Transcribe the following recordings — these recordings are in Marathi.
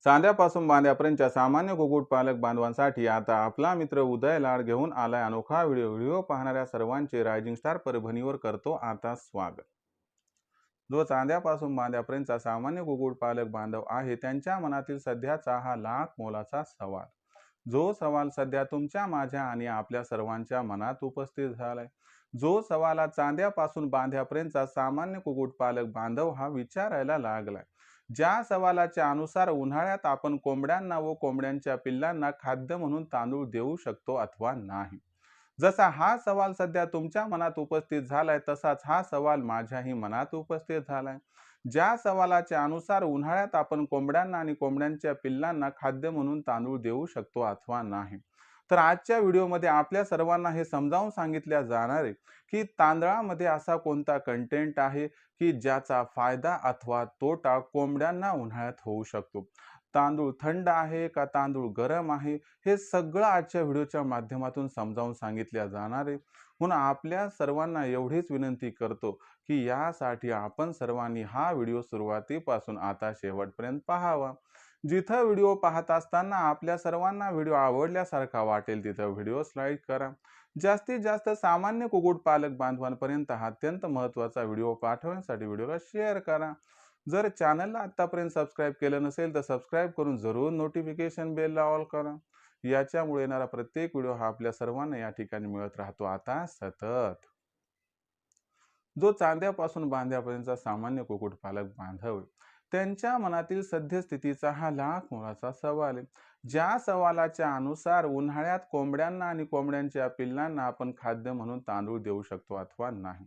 चांद्यापासून बांध्यापर्यंतच्या सामान्य कुक्कुटपालक बांधवांसाठी आता आपला मित्र उदय लाड घेऊन आलाय अनोखा व्हिडिओ पाहणाऱ्या सर्वांचे रायझिंग स्टार परभणीवर करतो आता स्वागत। जो चांद्यापासून बांध्यापर्यंतचा सामान्य कुक्कुटपालक बांधव आहे त्यांच्या मनातील सध्याचा हा लाख मोलाचा सवाल, जो सवाल सध्या तुमच्या माझ्या आणि आपल्या सर्वांच्या मनात उपस्थित झालाय। जो सवाल चांद्यापासून बांध्यापर्यंतचा सामान्य कुक्कुटपालक बांधव हा विचारायला लागलाय, ज्या सवालाच्या अनुसार उन्हाळ्यात आपण कोंबड्यांना व कोंबड्यांच्या पिल्लांना खाद्य म्हणून तांदूळ देऊ शकतो अथवा नाही। जसा हा सवाल सध्या तुमच्या मनात उपस्थित झालाय तसाच हा सवाल माझ्याही मनात उपस्थित झालाय। ज्या सवालाच्या अनुसार उन्हाळ्यात आपण कोंबड्यांना आणि कोंबड्यांच्या पिल्लांना खाद्य म्हणून तांदूळ देऊ शकतो अथवा नाही। तर आजच्या व्हिडिओमध्ये आपल्या सर्वांना हे समजावून सांगितले जाणार आहे की तांदळामध्ये असा कोणता कंटेंट आहे की ज्याचा फायदा अथवा तोटा कोंबड्यांना उन्हाळ्यात होऊ शकतो। तांदूळ थंड आहे का तांदूळ गरम आहे हे सगळं आजच्या व्हिडिओच्या माध्यमातून समजावून सांगितले जाणार आहे। म्हणून आपल्या सर्वांना एवढीच विनंती करतो की यासाठी आपण सर्वांनी हा व्हिडिओ सुरुवातीपासून आता शेवटपर्यंत पाहावा। जिथं व्हिडिओ पाहत असताना आपल्या सर्वांना व्हिडिओ आवडल्यासारखा वाटेल तिथं व्हिडिओ लाईक करा। जास्तीत जास्त सामान्य कुक्कुटपालक बांधवांपर्यंत हा अत्यंत महत्त्वाचा व्हिडिओ पाठवण्यासाठी व्हिडिओला शेअर करा। जर चॅनलला आतापर्यंत सबस्क्राईब केलं नसेल तर सबस्क्राईब करून जरूर नोटिफिकेशन बेलला ऑल करा। याच्यामुळे येणारा प्रत्येक व्हिडिओ हा आपल्या सर्वांना या ठिकाणी मिळत राहतो आता सतत। जो चांद्यापासून बांध्यापर्यंतचा सामान्य कुक्कुटपालक बांधव त्यांच्या मनातील सद्यस्थितीचा हा लाख मोलाचा सवाल आहे। ज्या सवालाच्या अनुसार उन्हाळ्यात कोंबड्यांना आणि कोंबड्यांच्या पिल्लांना आपण खाद्य म्हणून तांदूळ देऊ शकतो अथवा नाही।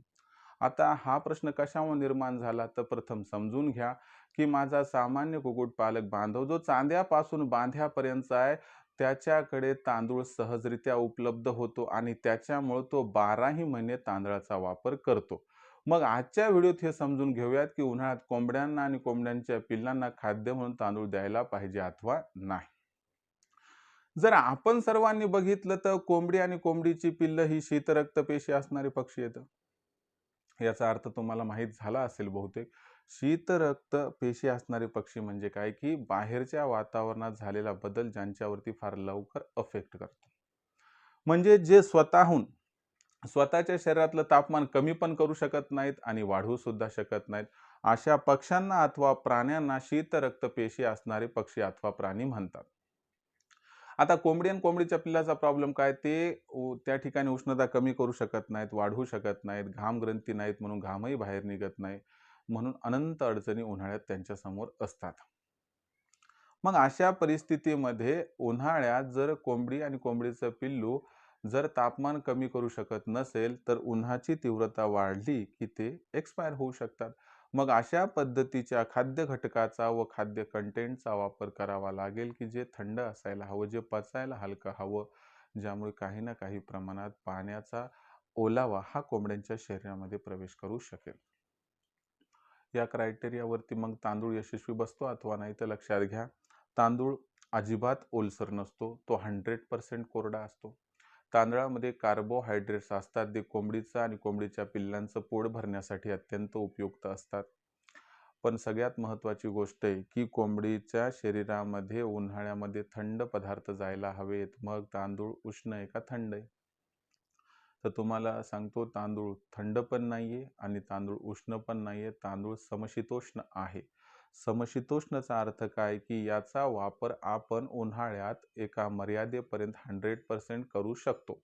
आता हा प्रश्न कशामुळे निर्माण झाला तर प्रथम समजून घ्या की माझा सामान्य कुक्कुटपालक बांधव जो चांद्यापासून बांध्यापर्यंतचा आहे त्याच्याकडे तांदूळ सहजरित्या उपलब्ध होतो आणि त्याच्यामुळे तो 12ही महिने तांदळाचा वापर करतो। मग आजच्या व्हिडिओत हे समजून घेऊयात की उन्हाळ्यात कोंबड्यांना आणि कोंबड्यांच्या पिल्लांना खाद्य म्हणून तांदूळ द्यायला पाहिजे अथवा नाही। जर आपण सर्वांनी बघितलं तर कोंबडी आणि कोंबडीची पिल्ल ही शीतरक्तपेशी असणारे पक्षी आहेत। याचा अर्थ तुम्हाला माहित झाला असेल बहुतेक। शीतरक्त पेशी असणारे पक्षी म्हणजे काय की बाहेरच्या वातावरणात झालेला बदल ज्यांच्यावरती फार लवकर अफेक्ट करतो। म्हणजे जे स्वतःच्या शरीरातलं तापमान कमी पण करू शकत नाहीत आणि वाढवू सुद्धा शकत नाहीत, अशा पक्ष्यांना अथवा प्राण्यांना शीतरक्त पेशी असणारे पक्षी अथवा प्राणी म्हणतात। आता कोंबडी आणि कोंबडीच्या पिल्लाचा प्रॉब्लेम काय, ते त्या ठिकाणी उष्णता कमी करू शकत नाहीत, वाढवू शकत नाहीत, घाम ग्रंथी नाहीत म्हणून घामही बाहेर निघत नाही, म्हणून अनंत अडचणी उन्हाळ्यात त्यांच्या समोर असतात। मग अशा परिस्थितीमध्ये उन्हाळ्यात जर कोंबडी आणि कोंबडीचं पिल्लू जर तापमान कमी करू शकत नसेल तर उन्हाची तीव्रता वाढली की ते एक्सपायर होऊ शकतात। मग अशा पद्धतीच्या खाद्य घटकाचा व खाद्य कंटेंटचा वापर करावा लागेल की जे थंड असायला हवं, जे पचायला हलकं हवं, ज्यामुळे काही ना काही प्रमाणात पाण्याचा ओलावा हा कोंबड्यांच्या शरीरामध्ये प्रवेश करू शकेल। या क्रायटेरियावरती मग तांदूळ यशस्वी बसतो अथवा नाही तर लक्षात घ्या, तांदूळ अजिबात ओलसर नसतो, तो 100% कोरडा असतो। तांदळामध्ये कार्बोहायड्रेट्स असतात, ते कोंबडीचं आणि कोंबडीच्या पिल्लांचं पोट भरण्यासाठी अत्यंत उपयुक्त असतात। पण सगळ्यात महत्त्वाची गोष्ट आहे की कोंबडीच्या शरीरामध्ये उन्हाळ्यामध्ये थंड पदार्थ जायला हवेत। मग तांदूळ उष्ण आहे का थंड आहे? तर तुम्हाला सांगतो, तांदूळ थंड पण नाहीये आणि तांदूळ उष्ण पण नाहीये, तांदूळ समशीतोष्ण आहे। समशीतोष्णचा अर्थ काय की याचा वापर आपण उन्हाळ्यात एका मर्यादेपर्यंत 100% करू शकतो।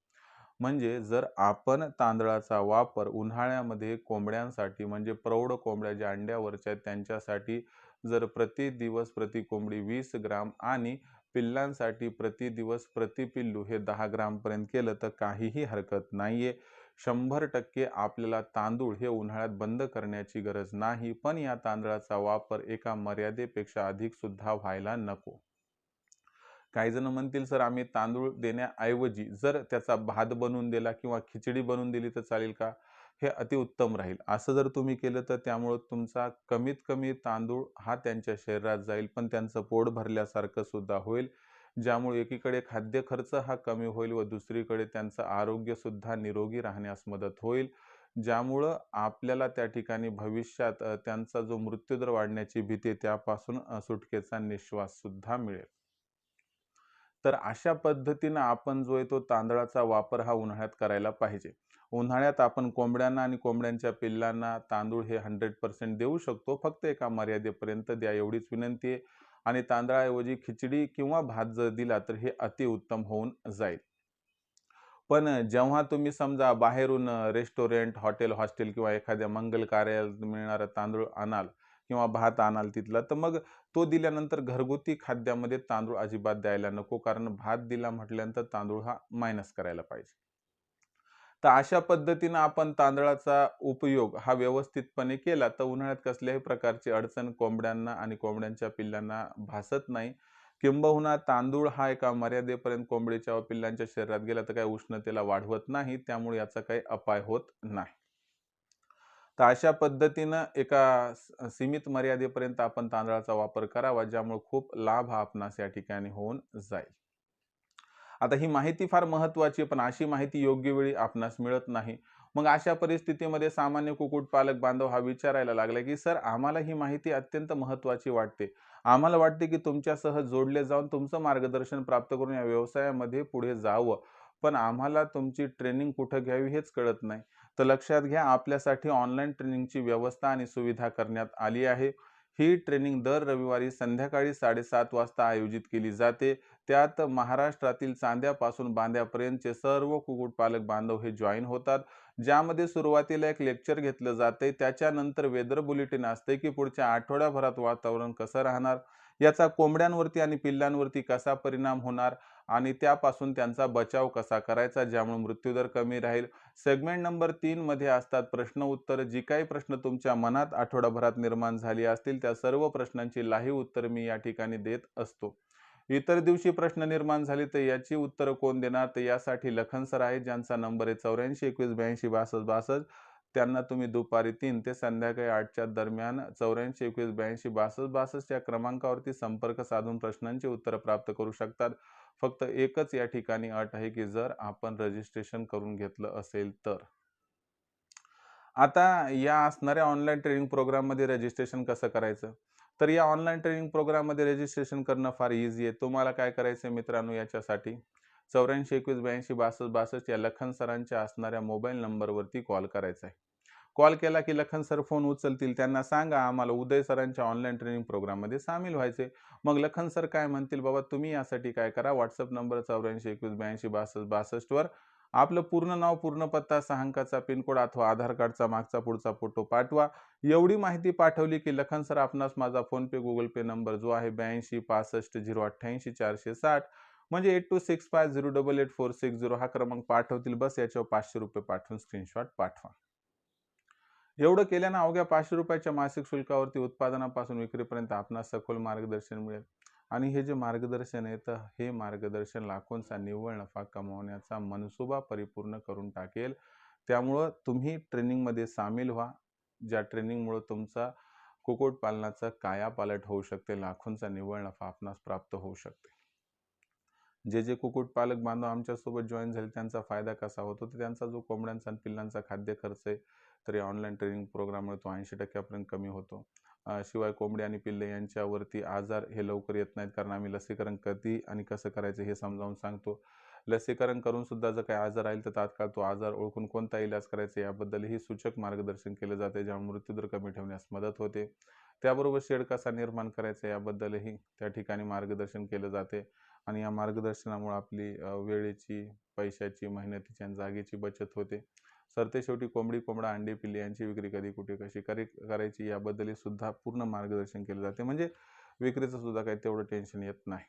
म्हणजे जर आपण तांदळाचा वापर उन्हाळ्यामध्ये कोंबड्यांसाठी म्हणजे प्रौढ कोंबड्या ज्या अंड्यावरच्या आहेत त्यांच्यासाठी जर प्रति दिवस प्रति कोंबडी 20 ग्राम आणि पिल्लांसाठी प्रति दिवस प्रति पिल्लू हे 10 ग्राम पर्यंत केलं तर काहीही हरकत नाहीये। 100% आपल्याला तांदूळ हे उन्हाळ्यात बंद करण्याची गरज नाही, पण या तांदळाचा वापर एका मर्यादेपेक्षा अधिक सुद्धा व्हायला नको। काही जण म्हणतील सर आम्ही तांदूळ देण्याऐवजी जर त्याचा भात बनवून दिला किंवा खिचडी बनवून दिली तर चालेल का? हे अतिउत्तम राहील। असं जर तुम्ही केलं तर त्यामुळे तुमचा कमीत कमी तांदूळ हा त्यांच्या शरीरात जाईल, पण त्यांचं पोट भरल्यासारखं सुद्धा होईल, ज्यामुळे एकीकडे खाद्य खर्च हा कमी होईल व दुसरीकडे त्यांचं आरोग्य सुद्धा निरोगी राहण्यास मदत होईल। ज्यामुळं आपल्याला त्या ठिकाणी भविष्यात त्यांचा जो मृत्यूदर वाढण्याची भीती आहे त्यापासून सुटकेचा निश्वास सुद्धा मिळेल. तर अशा पद्धतीनं आपण जो आहे तो तांदळाचा वापर हा उन्हाळ्यात करायला पाहिजे. उन्हाळ्यात आपण कोंबड्यांना आणि कोंबड्यांच्या पिल्लांना तांदूळ हे 100% देऊ शकतो. फक्त एका मर्यादेपर्यंत द्या एवढीच विनंती आहे. आणि तांदळाऐवजी खिचडी किंवा भात जर दिला तर हे अतिउत्तम होऊन जाईल. पण जेव्हा तुम्ही समजा बाहेरून रेस्टॉरंट, हॉटेल, हॉस्टेल किंवा एखाद्या मंगल कार्यालयात मिळणारा तांदूळ आणाल किंवा भात आणाल तिथला, तर मग तो दिल्यानंतर घरगुती खाद्यामध्ये तांदूळ अजिबात द्यायला नको. कारण भात दिला म्हटल्यानंतर तांदूळ हा मायनस करायला पाहिजे. तर अशा पद्धतीनं आपण तांदळाचा उपयोग हा व्यवस्थितपणे केला, तर उन्हाळ्यात कसल्याही प्रकारची अडचण कोंबड्यांना आणि कोंबड्यांच्या पिल्लांना भासत नाही. किंबहुना तांदूळ हा एका मर्यादेपर्यंत कोंबडीच्या व पिल्लांच्या शरीरात गेला, तर काही उष्णतेला वाढवत नाही. त्यामुळे याचा काही अपाय होत नाही. तर अशा पद्धतीनं एका सीमित मर्यादेपर्यंत आपण तांदळाचा वापर करावा, ज्यामुळे खूप लाभ हा आपणास या ठिकाणी होऊन जाईल. आता ही माहिती फार महत्त्वाची आहे, पण अशी माहिती योग्य वेळी आपणास मिळत नाही. मग अशा परिस्थितीमध्ये सामान्य कुक्कुटपालक बांधव हा विचारायला लागला, की "सर, आम्हाला ही माहिती अत्यंत महत्त्वाची वाटते. आम्हाला वाटते, की तुमच्यासह जोडले जाऊन तुमचं मार्गदर्शन प्राप्त करून या व्यवसायामध्ये पुढे जावं. पण आम्हाला तुमची ट्रेनिंग कुठं घ्यावी हेच कळत नाही." तर लक्षात घ्या, आपल्यासाठी ऑनलाईन ट्रेनिंगची व्यवस्था आणि सुविधा करण्यात आली आहे. ही ट्रेनिंग दर रविवारी संध्याकाळी 7:30 वाजता आयोजित केली जाते. त्यात महाराष्ट्रातील चांद्यापासून बांद्यापर्यंतचे सर्व कुक्कुटपालक बांधव हे जॉइन होतात. ज्यामध्ये सुरुवातीला एक लेक्चर घेतलं जातंय. त्याच्यानंतर वेदर बुलेटिन असते, की पुढच्या आठवड्याभरात वातावरण कसं राहणार, याचा कोंबड्यांवरती आणि पिल्लांवरती कसा परिणाम होणार आणि त्यापासून त्यांचा बचाव कसा करायचा, ज्यामुळे मृत्यूदर कमी राहील. सेगमेंट नंबर 3 मध्ये असतात प्रश्न उत्तर. जी काही प्रश्न तुमच्या मनात आठवडाभरात निर्माण झाली असतील, त्या सर्व प्रश्नांची लाईव्ह उत्तर मी या ठिकाणी देत असतो. इतर दिवशी प्रश्न निर्माण झाले तर याची उत्तरं कोण देणार? तर यासाठी लखन सर आहेत, ज्यांचा नंबर आहे 84 21 82 62 62. त्यांना तुम्ही दुपारी 3 ते संध्याकाळी 8च्या दरम्यान 84 21 82 62 62 या क्रमांकावरती संपर्क साधून प्रश्नांची उत्तरं प्राप्त करू शकतात. फक्त एकच या ठिकाणी अट आहे, की जर आपण रजिस्ट्रेशन करून घेतलं असेल तर. आता या असणाऱ्या ऑनलाईन ट्रेनिंग प्रोग्राममध्ये रजिस्ट्रेशन कसं करायचं? तर या ऑनलाईन ट्रेनिंग प्रोग्राममध्ये रजिस्ट्रेशन करणं फार ईझी आहे. तुम्हाला काय करायचं आहे मित्रांनो याच्यासाठी 84 21 82 62 62 या लखन सरांच्या असणाऱ्या मोबाईल नंबरवरती कॉल करायचा आहे. कॉल केला की लखन सर फोन उचलतील. त्यांना सांगा आम्हाला उदय सरांच्या ऑनलाईन ट्रेनिंग प्रोग्राममध्ये सामील व्हायचे. मग लखन सर काय म्हणतील, बाबा तुम्ही यासाठी काय करा, WhatsApp नंबर 84 21 82 62 62 वर आपलं पूर्ण नाव, पूर्ण पत्ता, 6 अंकाचा पिनकोड अथवा आधार कार्डचा मागचा पुढचा फोटो पाठवा. एवढी माहिती पाठवली की लखन सर आपणास माझा फोनपे, गुगल पे नंबर जो आहे 82 65 088 460 म्हणजे 8265088460 हा क्रमांक पाठवतील. बस याच्यावर ₹500 पाठवून स्क्रीनशॉट पाठवा. एवढं केल्यानं अवघ्या ₹500च्या मासिक शुल्कावरती उत्पादनापासून विक्रीपर्यंत आपणास सखोल मार्गदर्शन मिळेल. आणि हे जे मार्गदर्शन आहे, तर हे मार्गदर्शन लाखोंचा निव्वळ नफा कमावण्याचा मनसुबा परिपूर्ण करून टाकेल. त्यामुळं तुम्ही ट्रेनिंगमध्ये सामील व्हा. ज्या ट्रेनिंगमुळं तुमचा कुक्कुटपालनाचा कायापालट होऊ शकते. लाखोंचा निव्वळ नफा आपणास प्राप्त होऊ शकते. जे कुक्कुटपालक बांधव आमच्यासोबत जॉइन झाले त्यांचा फायदा कसा होतो? तर त्यांचा जो कोंबड्यांचा आणि पिल्लांचा खाद्य खर्च आहे, तर या ऑनलाईन ट्रेनिंग प्रोग्राममुळे तो 80% कमी होतो. शिवाय कोंबडी आणि पिल्ले यांच्यावरती आजार हे लवकर येत नाहीत, कारण आम्ही लसीकरण कधी आणि कसं करायचं हे समजावून सांगतो. लसीकरण करून सुद्धा जर काही आजार राहील तर तात्काळ तो आजार ओळखून कोणता इलाज करायचा याबद्दलही सूचक मार्गदर्शन केलं जाते, ज्यामुळे मृत्यूदर कमी ठेवण्यास मदत होते. त्याबरोबर शेड कसा निर्माण करायचा याबद्दलही त्या ठिकाणी मार्गदर्शन केलं जाते. आणि या मार्गदर्शनामुळे आपली वेळेची, पैशाची, मेहनतीची आणि जागेची बचत होते. सरतेशेवटी कोंबडी, कोंबडा, अंडी, पिल्ले यांची विक्री कधी, कुठे, कशी करायची याबद्दलही सुद्धा पूर्ण मार्गदर्शन केलं जाते. म्हणजे विक्रीचं सुद्धा काही तेवढं टेन्शन येत नाही.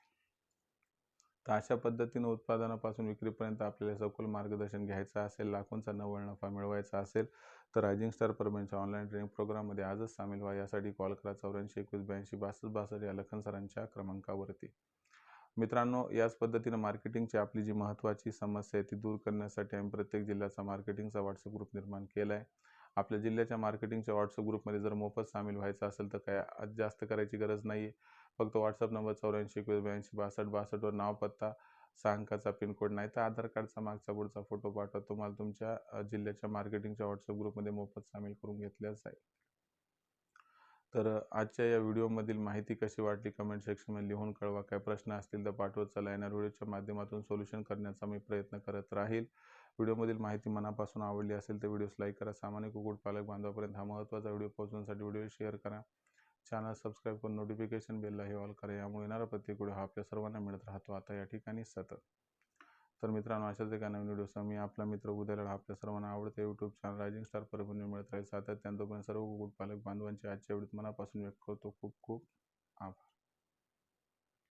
तर अशा पद्धतीनं उत्पादनापासून विक्रीपर्यंत आपल्याला सखोल मार्गदर्शन घ्यायचं असेल, लाखोंचा निव्वळ नफा मिळवायचा असेल, तर रायझिंग स्टार परभणीच्या ऑनलाईन ट्रेनिंग प्रोग्राममध्ये आजच सामील व्हा. यासाठी कॉल करा 84 21 82 62 62 या लखन सरांच्या क्रमांकावरती. मित्रांनो, याच पद्धतीनं मार्केटिंगची आपली जी महत्त्वाची समस्या आहे ती दूर करण्यासाठी आम्ही प्रत्येक जिल्ह्याचा मार्केटिंगचा WhatsApp ग्रुप निर्माण केला आहे. आपल्या जिल्ह्याच्या मार्केटिंगच्या WhatsApp ग्रुपमध्ये जर मोफत सामील व्हायचं असेल तर काय जास्त करायची गरज नाही आहे. फक्त WhatsApp नंबर 84 21 82 62 62 वर नाव, पत्ता 6 अंकाचा पिनकोड नाही तर आधार कार्डचा मागचा पुढचा फोटो पाठवा. तुम्हाला तुमच्या जिल्ह्याच्या मार्केटिंगच्या व्हॉट्सअप ग्रुपमध्ये मोफत सामील करून घेतल्या जाईल. तर आजच्या या व्हिडिओमधील माहिती कशी वाटली कमेंट सेक्शनमध्ये लिहून कळवा. काय प्रश्न असतील तर पाठवत चला. येणाऱ्या व्हिडिओच्या माध्यमातून सोल्युशन करण्याचा मी प्रयत्न करत राहील. व्हिडिओमधील माहिती मनापासून आवडली असेल तर व्हिडिओस लाईक करा. सामान्य कुक्कुटपालक बांधवापर्यंत हा महत्त्वाचा व्हिडिओ पोहोचवण्यासाठी व्हिडिओ शेअर करा. चॅनल सबस्क्राईब करून नोटिफिकेशन बेललाही ऑल करा. यामुळे येणारा प्रत्येक व्हिडिओ हा आपल्या सर्वांना मिळत राहतो आता या ठिकाणी सतत. तर मित्रांनो, अशाच एका नवीन व्हिडिओसह मी आपला मित्र उदय लाड आपल्या सर्वांना आवडते YouTube channel rising star Parbhani मिळत राहील सातत्याने. तोपर्यंत सर्व कुक्कुटपालक बांधवांचे आजच्या व्हिडिओत मनापासून व्यक्त करतो खूप खूप आभार.